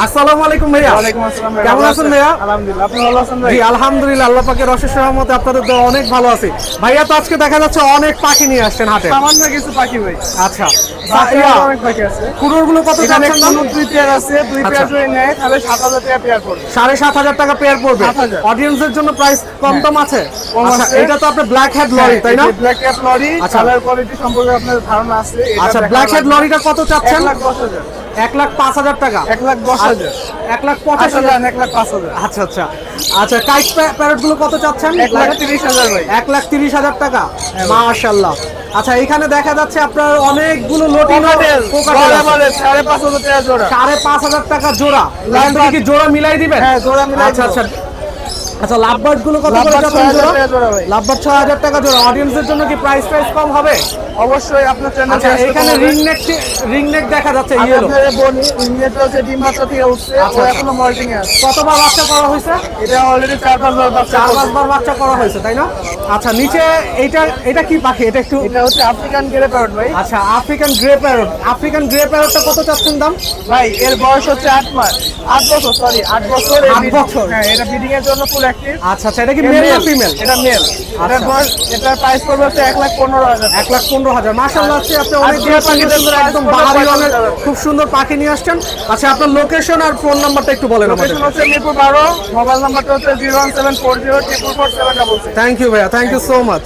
আসসালামু আলাইকুম ভাইয়া। ওয়ালাইকুম আসসালাম ভাই। কেমন আছেন ভাইয়া? আলহামদুলিল্লাহ, আপনি ভালো আছেন ভাই? জি আলহামদুলিল্লাহ, আল্লাহ পাকের অশেষ রহমতে আপনাদের দোয়া অনেক ভালো আছি। ভাইয়া তো আজকে দেখা যাচ্ছে অনেক পাখি নিয়ে আসছেন হাটে। সামান্য কিছু পাখি ভাই, আচ্ছা বাকি অনেক পাখি আছে। কুকুরগুলো কত এখানে চাচ্ছেন দাম? কোনো দুই পেয়ার আছে, দুই আচ্ছা। পেয়ার যদি নেয় তাহলে 7,000 টাকা পেয়ার পড়বে। 7,500 টাকা পেয়ার পড়বে। 7,000 অডিয়েন্সের জন্য প্রাইস কম টম আছে? কম আচ্ছা, আছে। এটা তো আপনার ব্ল্যাক হেড লরি তাই না? ব্ল্যাক ক্যাপ লরি, আচ্ছা। কালার কোয়ালিটি সম্পর্কে আপনার ধারণা আছে? এটা আচ্ছা, দেখানো ব্ল্যাক হেড লাগবে। লরিটা কত চাচ্ছেন? 1,10,000, 1,05,000 টাকা। 1,10,000, 1,85,000। 1,05,000, আচ্ছা আচ্ছা আচ্ছা, কাইট প্যারট গুলো কত চাচ্ছেন? 1,30,000 ভাই। 1,30,000 টাকা। মাশাআল্লাহ। আচ্ছা, এখানে দেখা যাচ্ছে আপনার অনেকগুলো লটিনো কোকাটেল, কোকাটেল আছে। 5,500 টাকা জোড়া। 5,500 টাকা জোড়া। এখান থেকে কি জোড়া মিলাই দিবেন? হ্যাঁ, জোড়া মিলাই আচ্ছা দিব। আচ্ছা আচ্ছা, লাভবার্ড গুলো কত করে লাভবার্ড যাচ্ছেন 6,000 জোড়া? টাকা জোড়া ভাই। লাভবার্ড 6,000 টাকা জোড়া। অডিয়েন্সের জন্য কি প্রাইস কম হবে? অবশ্যই আপনার চ্যানেল আচ্ছা, এখানে রিং নেক দেখা যাচ্ছে আমি ইয়েলো। আপনাদের বলি, ইংরেজিতে হচ্ছে ডিম বাচ্চা থেকে উঠছে, আচ্ছা, ও আচ্ছা। এখনো মল্টিং এ আছে। কতবার বাচ্চা করা হয়েছে? এটা অলরেডি 4-5 বার বাচ্চা করছে। 4-5 বার বাচ্চা করা হয়েছে তাই না? আচ্ছা, নিচে এটা কি পাখি? এটা একটু এটা হচ্ছে আফ্রিকান গ্রে প্যারট ভাই। আচ্ছা, African grey parrot. African grey প্যারটটা কত চাচ্ছেন দাম? ভাই এর বয়স হচ্ছে 8 মাস, 8 বছর, সরি 8 বছর। 8 বছর। হ্যাঁ, এটা ব্রিডিং এর জন্য ফুল অ্যাক্টিভ। আচ্ছা আচ্ছা, এটা কি মেল না ফিমেল? এটা মেল। এটার বয়স, এটার প্রাইস পড়বে হচ্ছে 1,15,000। 1,15,000। মাশাআল্লাহ, আছে আপনি অনেক আর পাখিদের একদম price বাহারি পড়বে অনেক 45,000 খুব সুন্দর পাখি নিয়ে আসছেন। আচ্ছা, আপনার লোকেশন আর ফোন নাম্বারটা একটু বলেন আমাদের। লোকেশন হচ্ছে মিরপুর 12, মোবাইল নাম্বারটা হচ্ছে 01740 444 766। থ্যাংক ইউ ভাইয়া, থ্যাংক ইউ সো মাচ।